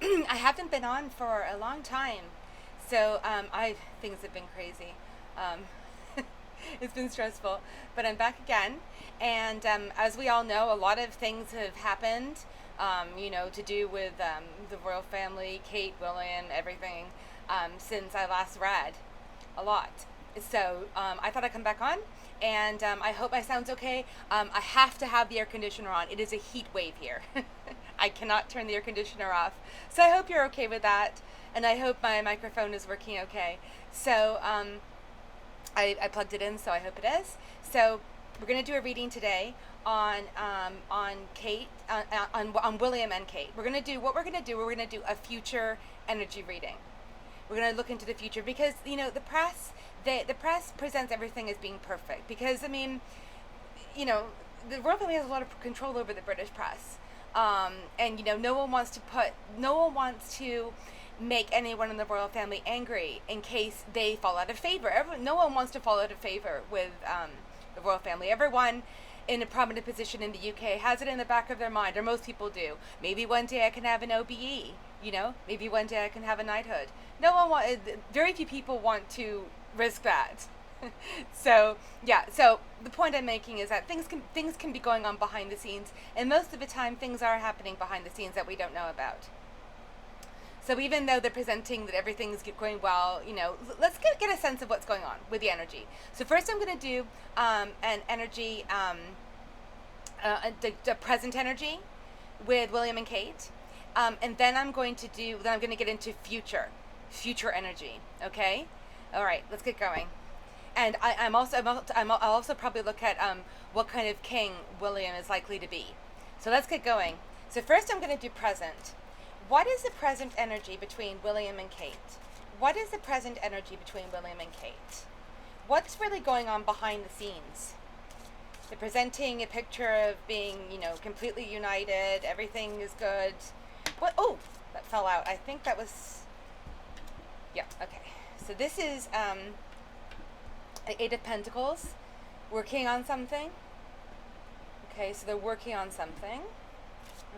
I haven't been on for a long time, so things have been crazy. Um, it's been stressful, but I'm back again, and as we all know, a lot of things have happened. To do with the royal family, Kate, William, everything, since I last read. A lot. So I thought I'd come back on, and I hope my sound's okay. I have to have the air conditioner on. It is a heat wave here. I cannot turn the air conditioner off. So I hope you're okay with that, and I hope my microphone is working okay. So I plugged it in, so I hope it is. So we're going to do a reading today on Kate, on William and Kate. We're going to do We're going to do a future energy reading. We're going to look into the future because the press presents everything as being perfect because the royal family has a lot of control over the British press, and no one wants to make anyone in the royal family angry in case they fall out of favor. No one wants to fall out of favor with the royal family. Everyone in a prominent position in the UK has it in the back of their mind, or most people do. Maybe one day I can have an OBE. Maybe one day I can have a knighthood. Very few people want to risk that. So the point I'm making is that things can be going on behind the scenes, and most of the time things are happening behind the scenes that we don't know about. So even though they're presenting that everything's going well, let's get a sense of what's going on with the energy. So first I'm going to do an energy, the present energy with William and Kate, and then I'm going to get into future energy. Okay, all right, let's get going. And I'll also probably look at what kind of king William is likely to be. So let's get going. So first I'm going to do present. What is the present energy between William and Kate? What is the present energy between William and Kate? What's really going on behind the scenes? They're presenting a picture of being, completely united. Everything is good. What? Oh, that fell out. I think that was... Yeah, okay. So this is an Eight of Pentacles working on something. Okay, so they're working on something.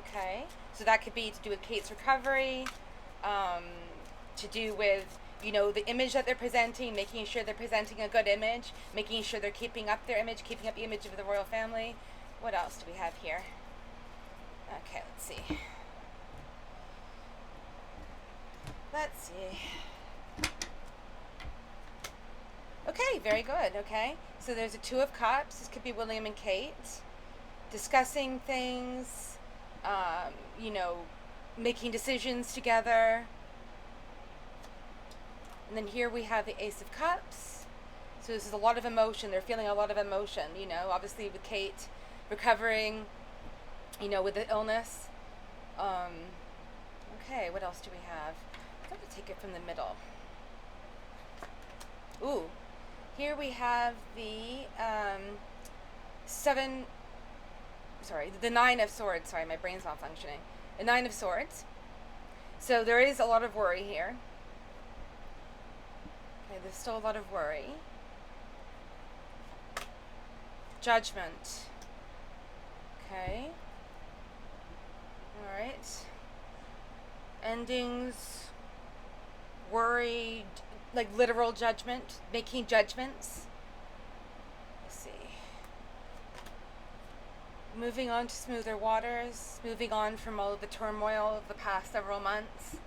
Okay, so that could be to do with Kate's recovery, to do with, the image that they're presenting, making sure they're presenting a good image, making sure they're keeping up their image, keeping up the image of the royal family. What else do we have here? Okay, let's see. Okay, very good, okay. So there's a Two of Cups. This could be William and Kate discussing things, making decisions together. And then here we have the Ace of Cups. So this is a lot of emotion. They're feeling a lot of emotion, obviously with Kate recovering, with the illness. Okay, what else do we have? I'm going to take it from the middle. Ooh, here we have the the Nine of Swords. Sorry, my brain's not functioning. The Nine of Swords. So there is a lot of worry here. Okay, there's still a lot of worry. Judgment. Okay. All right. Endings. Worry, like literal judgment, making judgments. Let's see. Moving on to smoother waters, moving on from all of the turmoil of the past several months.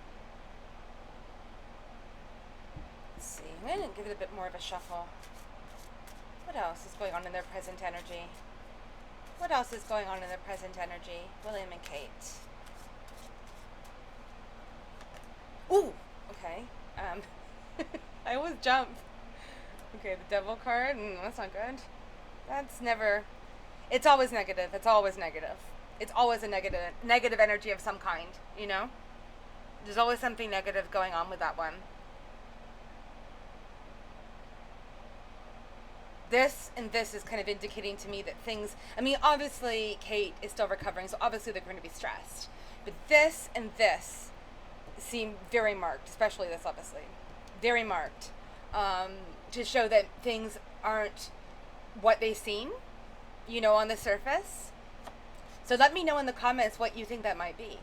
Let's see, I'm going to give it a bit more of a shuffle. What else is going on in their present energy? What else is going on in their present energy? William and Kate. Ooh, okay. I always jump. Okay, the Devil card, that's not good. It's always negative. It's always a negative energy of some kind, There's always something negative going on with that one. This and this is kind of indicating to me that things, obviously Kate is still recovering, so obviously they're going to be stressed. But this and this seem very marked, especially this, obviously. Very marked. To show that things aren't what they seem, on the surface. So let me know in the comments what you think that might be.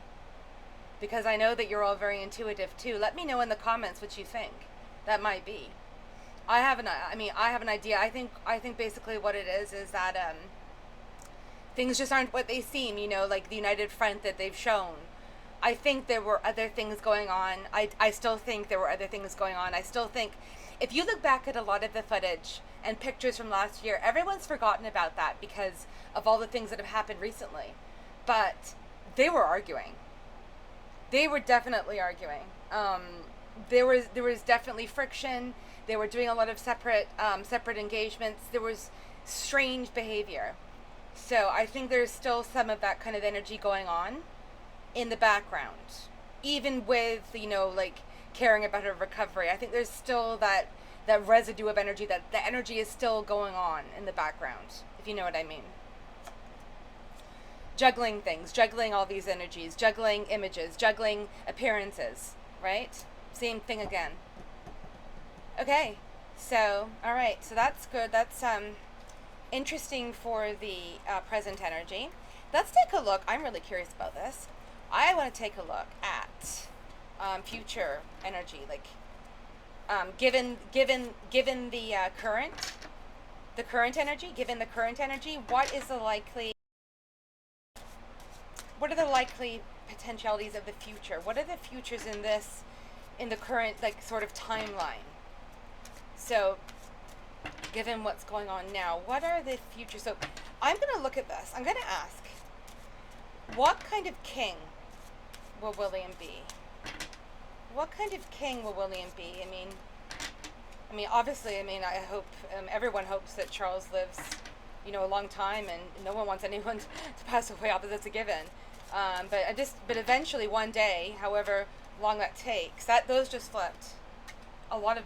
because I know that you're all very intuitive too. Let me know in the comments what you think. That might be. I have an idea. I think basically what it is that things just aren't what they seem, like the united front that they've shown. I think there were other things going on. I still think there were other things going on. I still think if you look back at a lot of the footage and pictures from last year, everyone's forgotten about that because of all the things that have happened recently. But they were arguing. They were definitely arguing. There was definitely friction. They were doing a lot of separate engagements. There was strange behavior. So I think there's still some of that kind of energy going on in the background, even with like caring about her recovery. I think there's still that residue of energy, that the energy is still going on in the background, if you know what I mean. Juggling things, juggling all these energies, juggling images, juggling appearances, right? Same thing again. Okay, so all right, so that's good. That's interesting for the present energy. Let's take a look. I'm really curious about this. I want to take a look at future energy, like given the current energy. Given the current energy, what are the likely potentialities of the future? What are the futures in the current like sort of timeline? So, given what's going on now, what are the futures? So, I'm going to look at this. I'm going to ask, what kind of king will William be? What kind of king will William be? Obviously, I hope everyone hopes that Charles lives, a long time, and no one wants anyone to pass away. Obviously, that's a given. But eventually, one day, however long that takes, those just flipped. A lot of,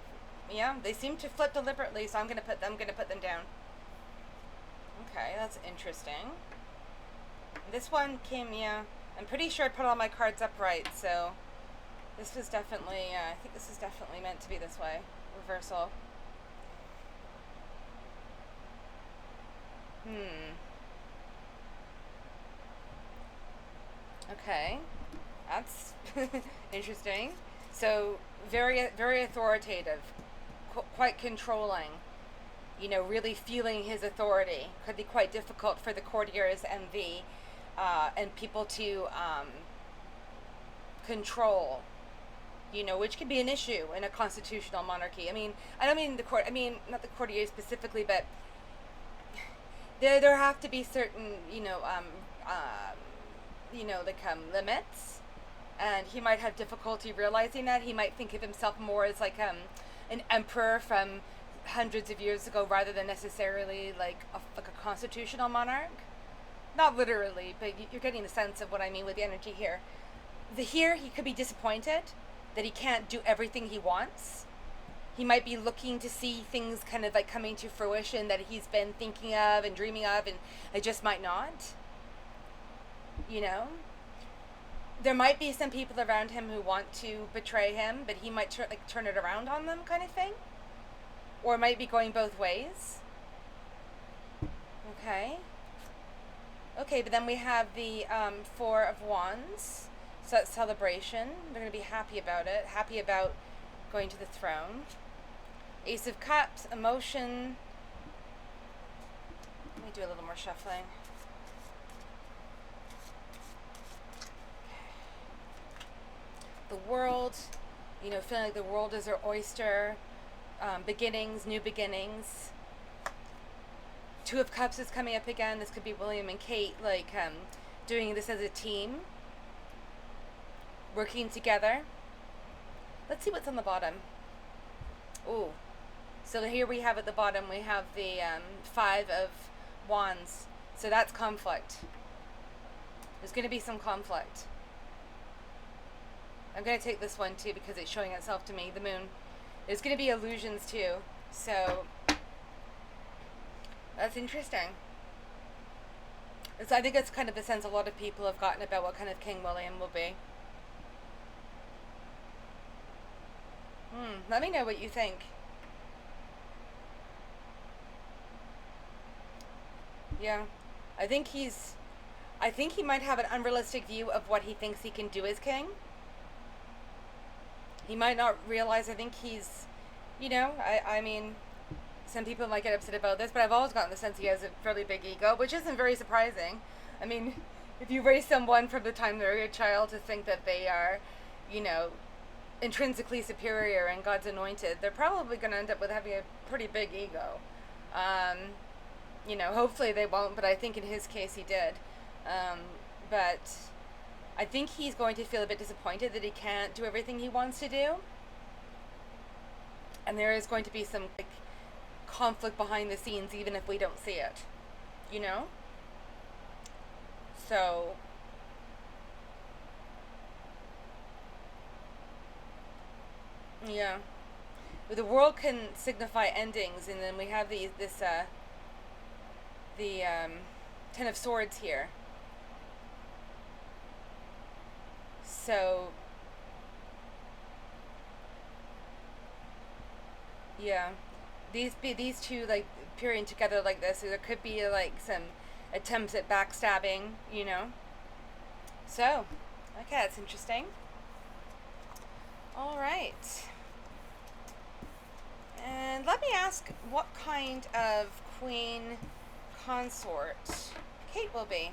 yeah, they seem to flip deliberately. So I'm gonna put them down. Okay, that's interesting. This one came, yeah. I'm pretty sure I put all my cards upright, so this was definitely, I think this is definitely meant to be this way. Reversal. Okay, that's interesting. So very, very authoritative, quite controlling. Really feeling his authority. Could be quite difficult for the courtiers and the and people to control. Which can be an issue in a constitutional monarchy. I don't mean the court. Not the courtiers specifically, but there have to be certain limits, and he might have difficulty realizing that. He might think of himself more as like an emperor from hundreds of years ago rather than necessarily like a constitutional monarch. Not literally, but you're getting the sense of what I mean with the energy here. Here he could be disappointed that he can't do everything he wants. He might be looking to see things kind of like coming to fruition that he's been thinking of and dreaming of, and it just might not. There might be some people around him who want to betray him, but he might turn it around on them, kind of thing. Or it might be going both ways. Okay. Okay, but then we have the Four of Wands. So that's celebration. They're going to be happy about it. Happy about going to the throne. Ace of Cups, emotion. Let me do a little more shuffling. The World, feeling like the world is their oyster. Beginnings, new beginnings. Two of Cups is coming up again. This could be William and Kate, doing this as a team. Working together. Let's see what's on the bottom. Ooh. So here we have at the bottom, we have the Five of Wands. So that's conflict. There's going to be some conflict. I'm going to take this one too because it's showing itself to me, the moon. There's going to be illusions too. So that's interesting. I think that's kind of the sense a lot of people have gotten about what kind of King William will be. Let me know what you think. Yeah, I think I think he might have an unrealistic view of what he thinks he can do as king. He might not realize, I think he's, I mean, some people might get upset about this, but I've always gotten the sense he has a fairly big ego, which isn't very surprising. I mean, if you raise someone from the time they're a child to think that they are, you know, intrinsically superior and God's anointed, they're probably going to end up with having a pretty big ego. Hopefully they won't, but I think in his case he did. But I think he's going to feel a bit disappointed that he can't do everything he wants to do. And there is going to be some conflict behind the scenes, even if we don't see it. You know? So, yeah. The world can signify endings, and then we have the Ten of Swords here. So, yeah, these two appearing together like this, there could be some attempts at backstabbing, you know. So, okay, that's interesting. All right. And let me ask what kind of queen consort Kate will be.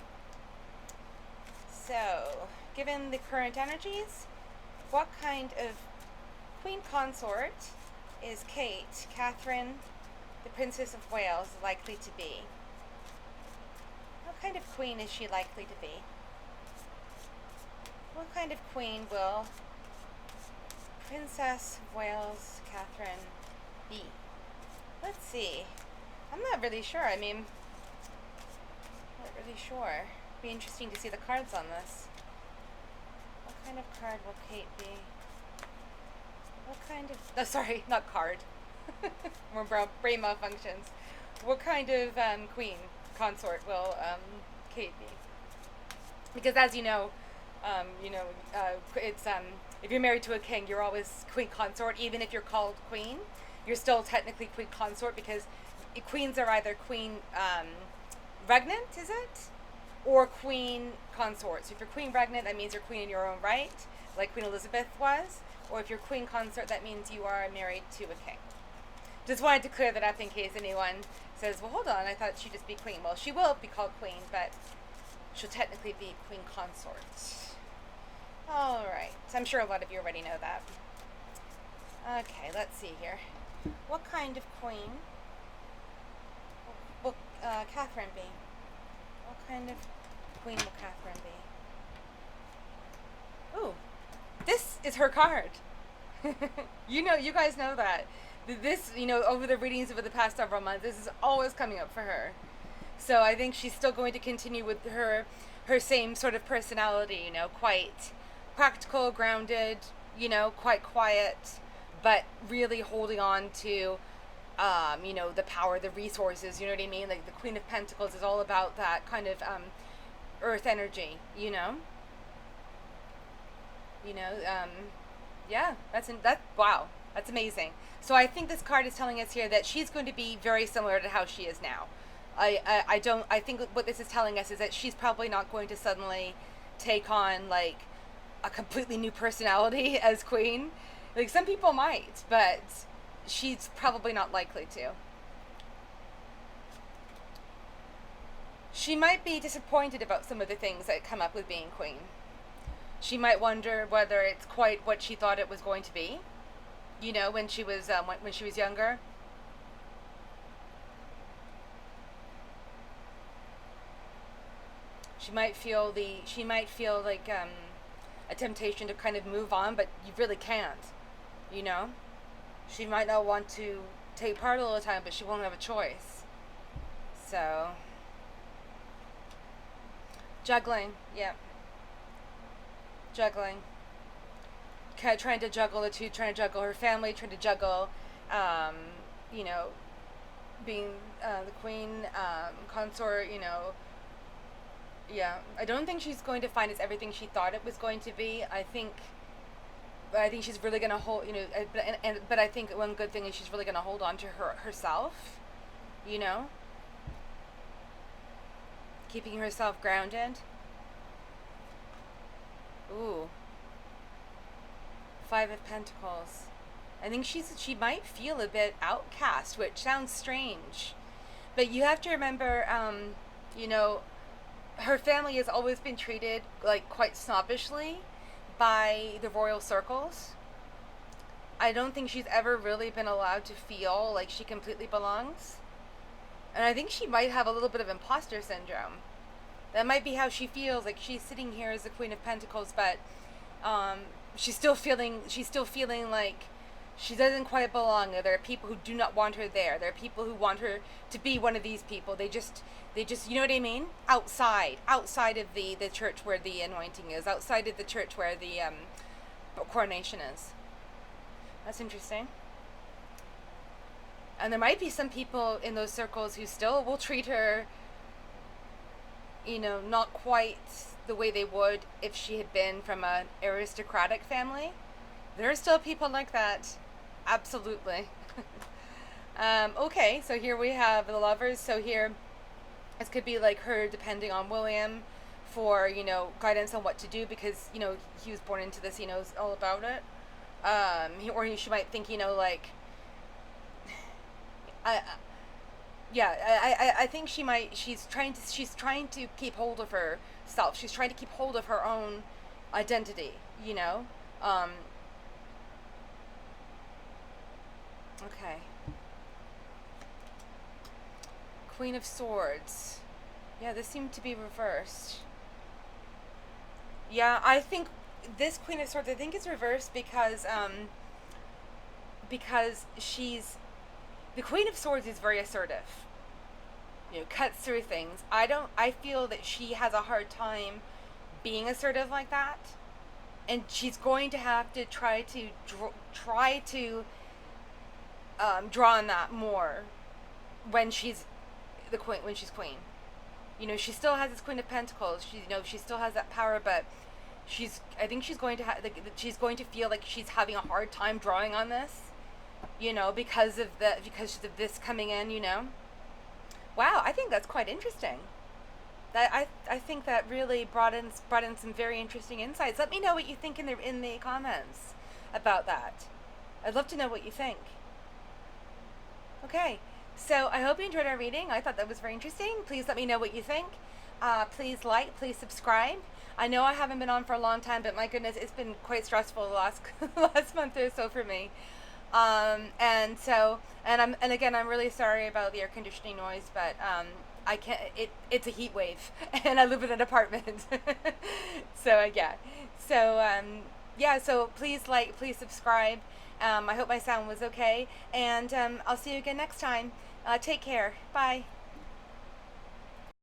So, given the current energies, what kind of queen consort is Kate, Catherine, the Princess of Wales, likely to be? What kind of queen is she likely to be? What kind of queen will Princess of Wales, Catherine, be? Let's see. I'm not really sure. I mean, not really sure. Be interesting to see the cards on this. What kind of card will Kate be? What kind of... No, sorry, not card. More brain malfunctions. What kind of queen consort will Kate be? Because as it's if you're married to a king, you're always queen consort. Even if you're called queen, you're still technically queen consort, because queens are either queen regnant, is it? Or queen consort. So if you're queen regnant, that means you're queen in your own right, like Queen Elizabeth was. Or if you're queen consort, that means you are married to a king. Just wanted to clear that up in case anyone says, well, hold on, I thought she'd just be queen. Well, she will be called queen, but she'll technically be queen consort. All right. So I'm sure a lot of you already know that. Okay, let's see here. What kind of queen will Catherine be? What kind of queen will Catherine be? Ooh, this is her card. You guys know that. This, over the readings over the past several months, this is always coming up for her. So I think she's still going to continue with her same sort of personality, quite practical, grounded, quite quiet, but really holding on to, the power, the resources, you know what I mean? Like the Queen of Pentacles is all about that kind of earth energy, yeah, wow, that's amazing. So I think this card is telling us here that she's going to be very similar to how she is now. I think what this is telling us is that she's probably not going to suddenly take on a completely new personality as queen. Like some people might, but she's probably not likely to. She might be disappointed about some of the things that come up with being queen. She might wonder whether it's quite what she thought it was going to be, when she was younger. She might feel like a temptation to kind of move on, but you really can't, She might not want to take part all the time, but she won't have a choice. So, juggling, yeah. Juggling. Kind of trying to juggle the two, trying to juggle her family, trying to juggle, being the queen consort, Yeah, I don't think she's going to find it's everything she thought it was going to be. I think she's really going to hold, but I think one good thing is she's really going to hold on to herself, keeping herself grounded. Five of Pentacles. I think she might feel a bit outcast, which sounds strange. But you have to remember, you know, her family has always been treated like quite snobbishly by the royal circles. I don't think she's ever really been allowed to feel like she completely belongs. And I think she might have a little bit of imposter syndrome. That might be how she feels, like she's sitting here as the Queen of Pentacles, but she's still feeling like she doesn't quite belong. There are people who do not want her there. There are people who want her to be one of these people. They just, you know what I mean? Outside of the church where the anointing is, outside of the church where the coronation is. That's interesting. And there might be some people in those circles who still will treat her, you know, not quite the way they would if she had been from an aristocratic family. There are still people like that. Absolutely. Okay, so here we have the Lovers. So here, this could be like her depending on William for, you know, guidance on what to do because, you know, he was born into this, he knows all about it. She might think, you know, like, I think she's trying to keep hold of herself. She's trying to keep hold of her own identity, you know? Okay. Queen of Swords. Yeah, this seemed to be reversed. Yeah, I think this Queen of Swords, I think is reversed because she's, the Queen of Swords is very assertive. You know, cuts through things. I feel that she has a hard time being assertive like that. And she's going to have to try to draw on that more when she's the queen, when she's queen. You know, she still has this Queen of Pentacles. She still has that power, but I think she's going to feel like she's having a hard time drawing on this, you know, because of this coming in, you know. Wow, I think that's quite interesting. I think that really brought in some very interesting insights. Let me know what you think in the comments about that. I'd love to know what you think. Okay, so I hope you enjoyed our reading. I thought that was very interesting. Please let me know what you think. Please like, please subscribe. I know I haven't been on for a long time, but my goodness, it's been quite stressful the last month or so for me. And again, I'm really sorry about the air conditioning noise, but I can't. It's a heat wave, and I live in an apartment. So yeah. So please like, please subscribe. I hope my sound was okay, and I'll see you again next time. Take care. Bye.